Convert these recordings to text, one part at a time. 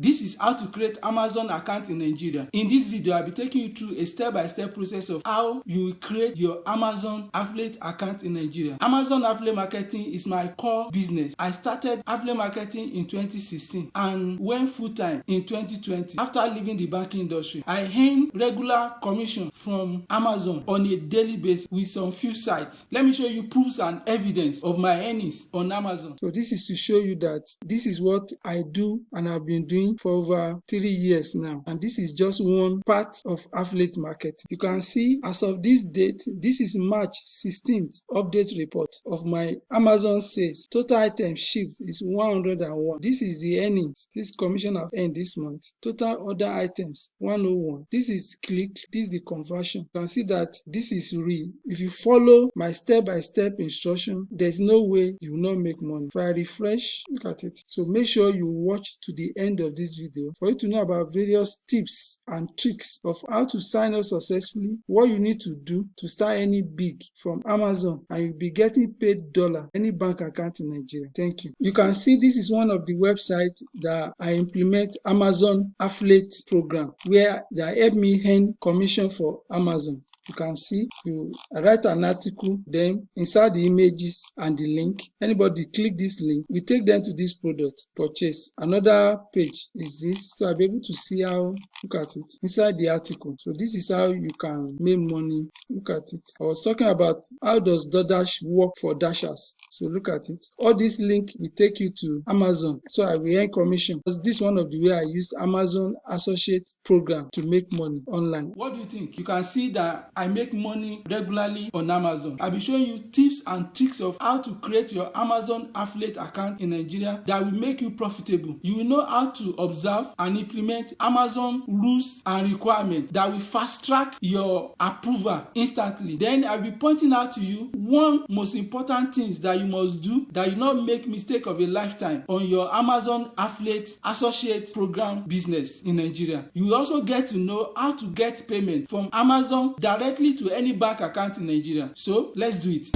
This is how to create Amazon account in Nigeria. In this video, I'll be taking you through a step-by-step process of how you will create your Amazon affiliate account in Nigeria. Amazon affiliate marketing is my core business. I started affiliate marketing in 2016 and went full-time in 2020 after leaving the banking industry. I earn regular commission from Amazon on a daily basis with some few sites. Let me show you proofs and evidence of my earnings on Amazon. So this is to show you that this is what I do and I've been doing for over 3 years now, and this is just one part of affiliate marketing. You can see as of this date, this is March 16th update report of my Amazon sales. Total items shipped is 101. This is the earnings, this commission I've earned this month. Total other items 101. This is click, this is the conversion. You can see that this is real. If you follow my step-by-step instruction, there's no way you will not make money. If I refresh, look at it. So make sure you watch to the end of this video for you to know about various tips and tricks of how to sign up successfully, what you need to do to start any big from Amazon, and you'll be getting paid dollar any bank account in Nigeria. Thank you. You can see this is one of the websites that I implement Amazon affiliate program where they help me earn commission for Amazon. You can see, you write an article, then insert the images and the link. Anybody click this link, we take them to this product, purchase. Another page is this, so I'll be able to see how, look at it, inside the article. So this is how you can make money. Look at it. I was talking about how does DoorDash work for Dashers. So look at it. All this link will take you to Amazon. So I will earn commission. Because this is one of the way I use Amazon Associate program to make money online. What do you think? You can see that I make money regularly on Amazon. I'll be showing you tips and tricks of how to create your Amazon affiliate account in Nigeria that will make you profitable. You will know how to observe and implement Amazon rules and requirements that will fast track your approval instantly. Then I'll be pointing out to you one most important things that you must do that you not make mistake of a lifetime on your Amazon affiliate associate program business in Nigeria. You will also get to know how to get payment from Amazon directly to any bank account in Nigeria. So let's do it.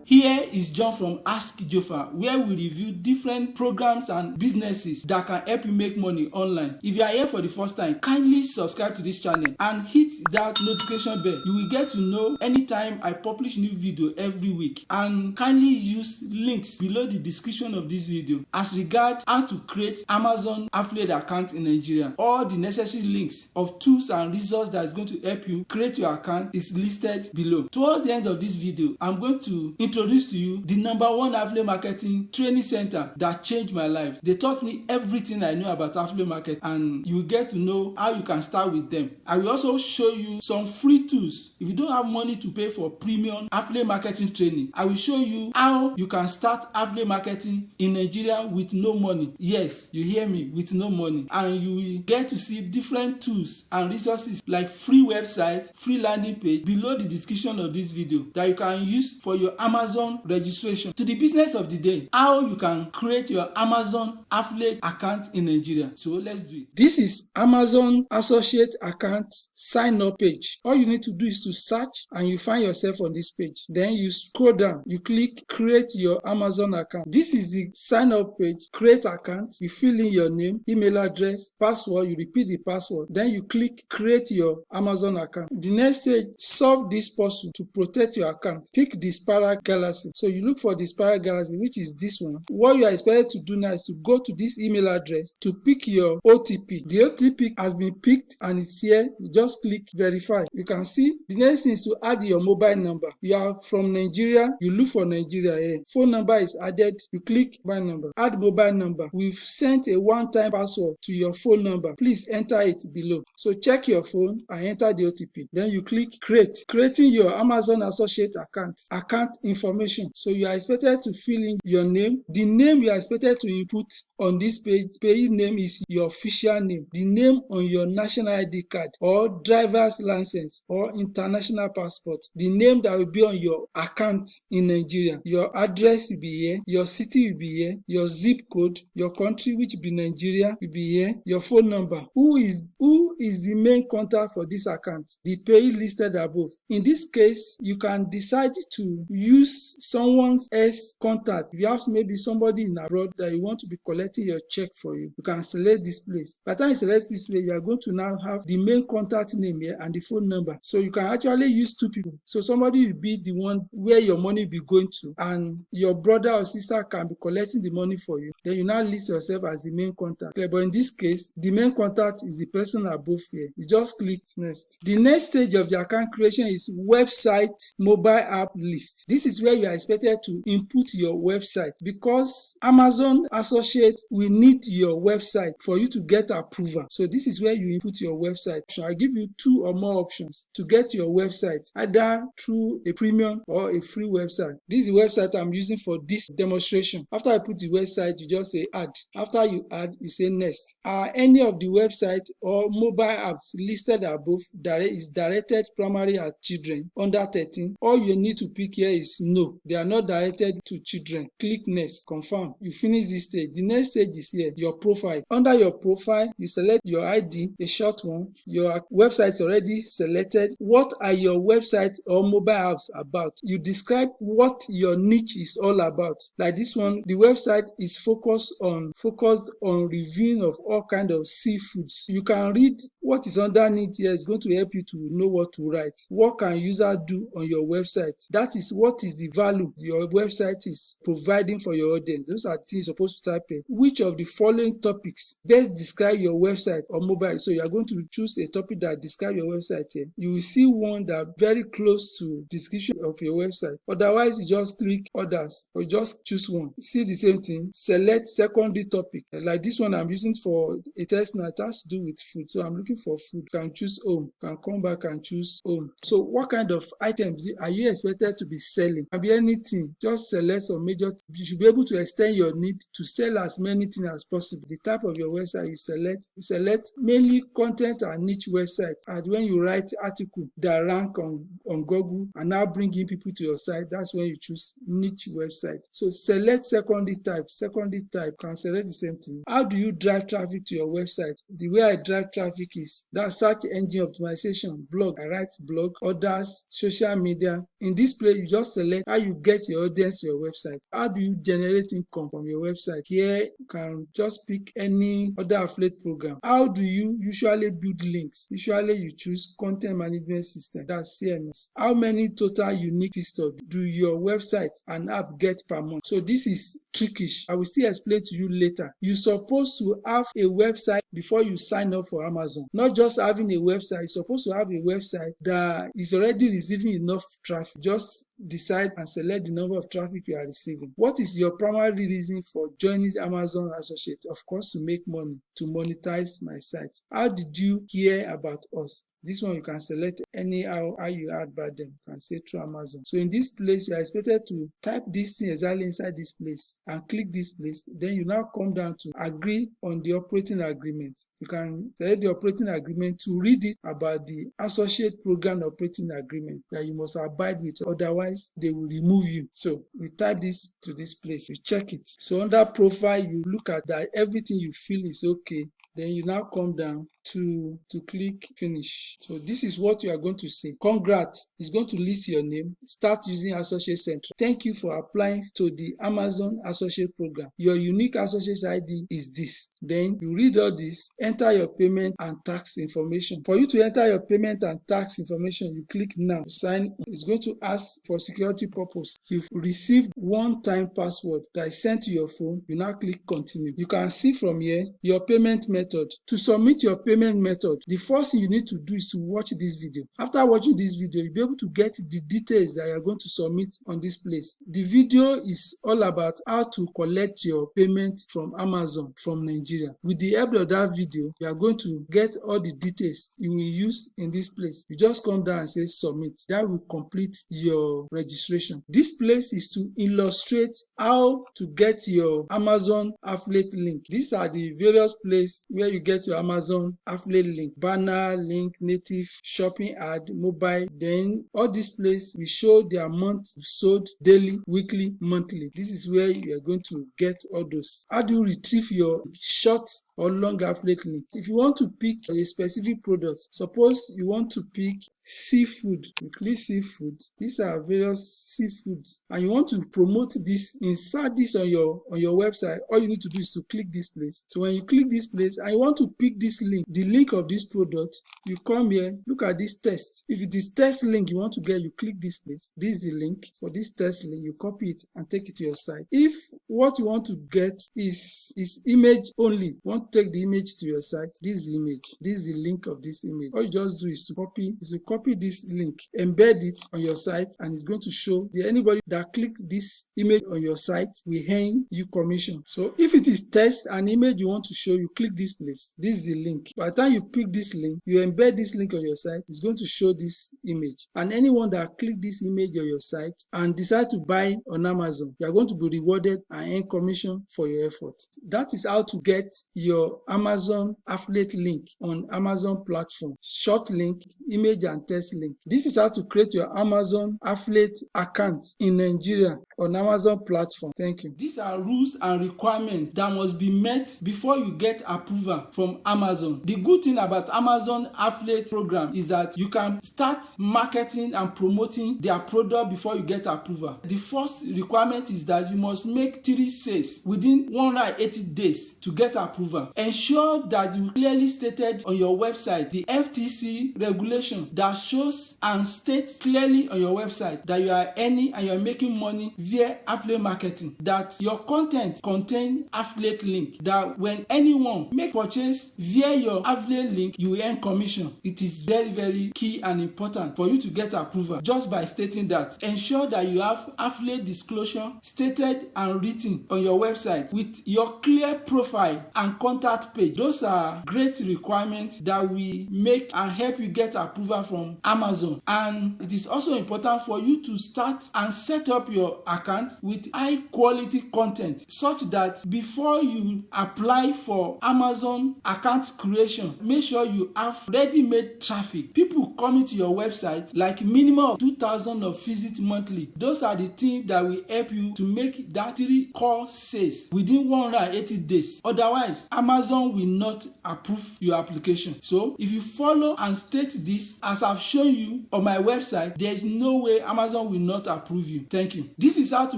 Here is John from Ask Jofa, where we review different programs and businesses that can help you make money online. If you are here for the first time, kindly subscribe to this channel and hit that notification bell. You will get to know anytime I publish new video every week. And kindly use links below the description of this video as regard how to create Amazon affiliate account in Nigeria. All the necessary links of tools and resources that is going to help you create your account is listed below. Towards the end of this video, I'm going to introduce to you the #1 affiliate marketing training center that changed my life. They taught me everything I know about affiliate marketing, and you will get to know how you can start with them. I will also show you some free tools. If you don't have money to pay for premium affiliate marketing training, I will show you how you can start affiliate marketing in Nigeria with no money. Yes, you hear me, with no money. And you will get to see different tools and resources like free website, free landing page below the description of this video that you can use for your Amazon registration. To the business of the day, how you can create your Amazon affiliate account in Nigeria. So let's do it. This is Amazon associate account sign up page. All you need to do is to search and you find yourself on this page. Then you scroll down, you click create your Amazon account. This is the sign up page. Create account, you fill in your name, email address, password, you repeat the password, then you click create your Amazon account. The next stage, solve this puzzle to protect your account. Pick the Spiral Galaxy. So you look for the Spiral Galaxy, which is this one. What you are expected to do now is to go to this email address to pick your OTP. The OTP has been picked and it's here. You just click verify. You can see the next thing is to add your mobile number. You are from Nigeria, you look for Nigeria here. Phone number is added. You click mobile number. Add mobile number. We've sent a one-time password to your phone number. Please enter it below. So check your phone and enter the OTP. Then you click create. Creating your Amazon associate account. Account information. So you are expected to fill in your name. The name you are expected to input on this page, payee name is your official name. The name on your national ID card or driver's license or international passport. The name that will be on your account in Nigeria. Your address will be here. Your city will be here. Your zip code. Your country, which will be Nigeria, will be here. Your phone number. Who is the main contact for this account? The payee listed above. In this case, you can decide to use use someone's else contact. If you have maybe somebody in abroad that you want to be collecting your check for you, you can select this place. By the time you select this place, you are going to now have the main contact name here and the phone number. So you can actually use two people. So somebody will be the one where your money will be going to, and your brother or sister can be collecting the money for you. Then you now list yourself as the main contact. But in this case, the main contact is the person above here. You just click next. The next stage of the account creation is website mobile app list. This is where you are expected to input your website, because Amazon Associates will need your website for you to get approval. So this is where you input your website. So I give you two or more options to get your website, either through a premium or a free website. This is the website I'm using for this demonstration. After I put the website, you just say add. After you add, you say next. Are any of the website or mobile apps listed above is directed primarily at children under 13? All you need to pick here is no, they are not directed to children. Click next, confirm. You finish this stage. The next stage is here, your profile. Under your profile, you select your ID, a short one. Your website is already selected. What are your website or mobile apps about? You describe what your niche is all about. Like this one, the website is focused on reviewing of all kind of seafoods. You can read what is underneath here. Is going to help you to know what to write. What can user do on your website? That is what is the value your website is providing for your audience. Those are things you're supposed to type in. Which of the following topics best describe your website or mobile? So you are going to choose a topic that describes your website here. You will see one that very close to description of your website. Otherwise, you just click others or you just choose one. See the same thing. Select secondary topic. Like this one I'm using for a test now. It has to do with food. So I'm looking for food. You can choose home. You can come back and choose home. So what kind of items are you expected to be selling? It can be anything. Just select some major. You should be able to extend your need to sell as many things as possible. The type of your website you select mainly content and niche website. And when you write article that rank on Google and now bringing people to your site, that's when you choose niche website. So select secondary type. Secondary type can select the same thing. How do you drive traffic to your website? The way I drive traffic is that search engine optimization, blog. I write blog, others, social media. In this place, you just select how you get your audience to your website. How do you generate income from your website? Here, you can just pick any other affiliate program. How do you usually build links? Usually, you choose content management system, that's CMS. How many total unique visitors do your website and app get per month? So this is trickish. I will still explain to you later. You're supposed to have a website before you sign up for Amazon. Not just having a website, you're supposed to have a website that is already receiving enough traffic. Just decide and select the number of traffic you are receiving. What is your primary reason for joining Amazon Associates? Of course, to make money, to monetize my site. How did you hear about us? This one you can select anyhow how you add about them. You can say through Amazon. So in this place, you are expected to type this thing exactly inside this place and click this place. Then you now come down to agree on the operating agreement. You can select the operating agreement to read it about the associate program operating agreement that you must abide with. Otherwise, they will remove you. So we type this to this place. You check it. So under profile, you look at that everything you feel is okay. Then you now come down to click finish. So this is what you are going to see. Congrats. It's going to list your name. Start using Associate Central. Thank you for applying to the Amazon Associate Program. Your unique Associate ID is this. Then you read all this, enter your payment and tax information. For you to enter your payment and tax information, you click now. Sign in. It's going to ask for security purpose. You've received one-time password that is sent to your phone. You now click continue. You can see from here your payment method. To submit your payment method, the first thing you need to do is to watch this video. After watching this video, you'll be able to get the details that you're going to submit on this place. The video is all about how to collect your payment from Amazon from Nigeria. With the help of that video, you are going to get all the details you will use in this place. You just come down and say submit. That will complete your registration. This place is to illustrate how to get your Amazon affiliate link. These are the various places where you get your Amazon affiliate link, banner, link, native, shopping ad, mobile. Then all these places will show the amount sold daily, weekly, monthly. This is where you are going to get all those. How do you retrieve your short or long affiliate link. If you want to pick a specific product, suppose you want to pick seafood, you click seafood. These are various seafoods, and you want to promote this, insert this on your website. All you need to do is to click this place. So when you click this place and you want to pick this link, the link of this product, you come here, look at this test. If it is test link you want to get, you click this place. This is the link for this test link. You copy it and take it to your site. If what you want to get is image only, you want to take the image to your site, this is the image, this is the link of this image. All you just do is to copy this link, embed it on your site, and it's going to show anybody that click this image on your site will earn you commission. So if it is text and image you want to show, you click this place. This is the link. By the time you pick this link, you embed this link on your site, it's going to show this image. And anyone that click this image on your site and decide to buy on Amazon, you are going to be rewarded and earn commission for your effort. That is how to get your Amazon affiliate link on Amazon platform. Short link, image and text link. This is how to create your Amazon affiliate account in Nigeria on Amazon platform. Thank you. These are rules and requirements that must be met before you get approval from Amazon. The good thing about Amazon affiliate program is that you can start marketing and promoting their product before you get approval. The first requirement is that you must make 3 sales within 180 days to get approval. Ensure that you clearly stated on your website the FTC regulation that shows and states clearly on your website that you are earning and you are making money via affiliate marketing, that your content contain affiliate link, that when anyone make purchase via your affiliate link, you earn commission. It is very, very key and important for you to get approval just by stating that. Ensure that you have affiliate disclosure stated and written on your website with your clear profile and contact page. Those are great requirements that will make and help you get approval from Amazon. And it is also important for you to start and set up your account with high quality content, such that before you apply for Amazon account creation, make sure you have ready-made traffic. People coming to your website, like minimum of 2,000 of visit monthly. Those are the things that will help you to make that 3 core sales within 180 days. Otherwise, Amazon will not approve your application. So if you follow and state this as I've shown you on my website, there is no way Amazon will not approve you. Thank you. This is how to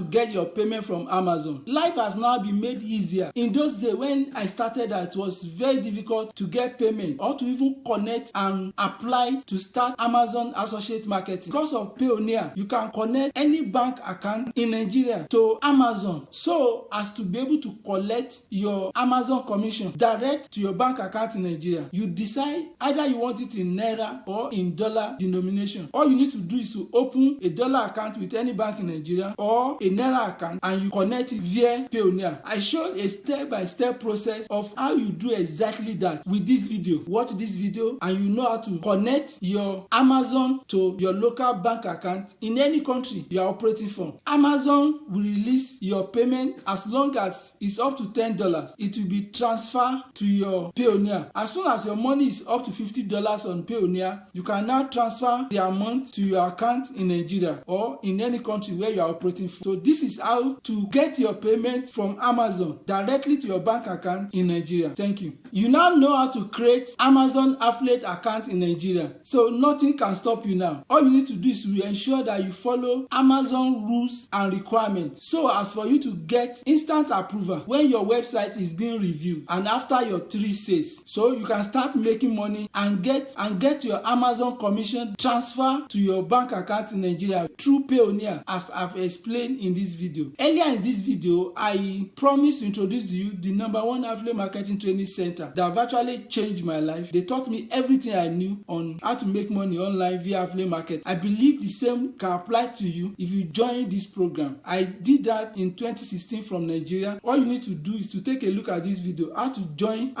get your payment from Amazon. Life has now been made easier. In those days when I started, it was very difficult to get payment or to even connect and apply to start Amazon Associate Marketing. Because of Payoneer, you can connect any bank account in Nigeria to Amazon so as to be able to collect your Amazon commission direct to your bank account in Nigeria. You decide either you want it in Naira or in dollar denomination. All you need to do is to open a dollar account with any bank in Nigeria or a Naira account and you connect it via Payoneer. I showed a step-by-step process of how you do exactly that with this video. Watch this video and you know how to connect your Amazon to your local bank account in any country you are operating from. Amazon will release your payment as long as it's up to $10. It will be transferred to your Payoneer. As soon as your money is up to $50 on Payoneer, you can now transfer the amount to your account in Nigeria or in any country where you are operating from. So this is how to get your payment from Amazon directly to your bank account in Nigeria. Thank you. You now know how to create Amazon affiliate account in Nigeria. So nothing can stop you now. All you need to do is to ensure that you follow Amazon rules and requirements so as for you to get instant approval when your website is being reviewed and after your 3 sales. So you can start making money and get your Amazon commission transfer to your bank account in Nigeria through Payoneer, as I've explained in this video. Earlier in this video, I promised to introduce to you the #1 affiliate marketing training center that virtually changed my life. They taught me everything I knew on how to make money online via affiliate marketing. I believe the same can apply to you if you join this program. I did that in 2016 from Nigeria. All you need to do is to take a look at this video, how to join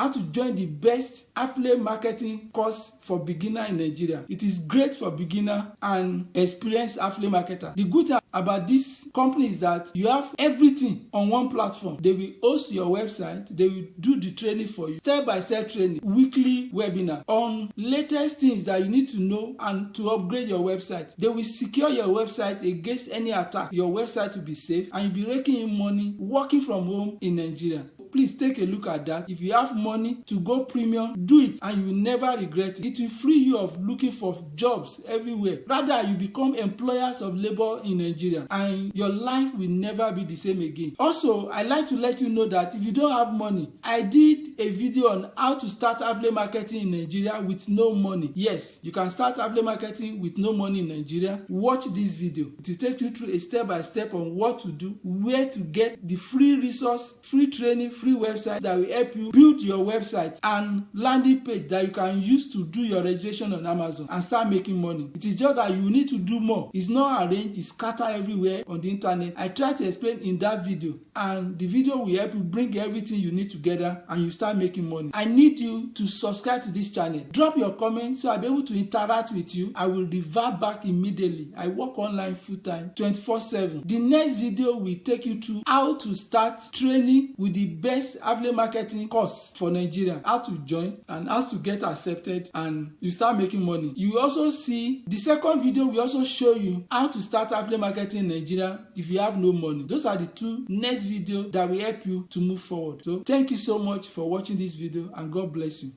the best affiliate marketing course for beginner in Nigeria. It is great for beginner and experienced affiliate marketer. The good thing about this these companies that you have everything on one platform. They will host your website, they will do the training for you, step-by-step training, weekly webinar on latest things that you need to know and to upgrade your website. They will secure your website against any attack. Your website will be safe and you'll be raking in money working from home in Nigeria. Please take a look at that. If you have money to go premium, do it and you will never regret it. It will free you of looking for jobs everywhere. Rather, you become employers of labor in Nigeria and your life will never be the same again. Also, I like to let you know that if you don't have money, I did a video on how to start affiliate marketing in Nigeria with no money. Yes, you can start affiliate marketing with no money in Nigeria. Watch this video. It will take you through a step-by-step on what to do, where to get the free resource, free training, free website that will help you build your website and landing page that you can use to do your registration on Amazon and start making money. It is just that you need to do more. It's not arranged, it's scattered everywhere on the internet. I try to explain in that video and the video will help you bring everything you need together and you start making money. I need you to subscribe to this channel. Drop your comments so I'll be able to interact with you. I will revert back immediately. I work online full-time 24/7. The next video will take you through how to start training with the best affiliate marketing course for Nigeria, how to join and how to get accepted and you start making money. You also see the second video will also show you how to start affiliate marketing in Nigeria if you have no money. Those are the two next videos that will help you to move forward. So thank you so much for watching this video and God bless you.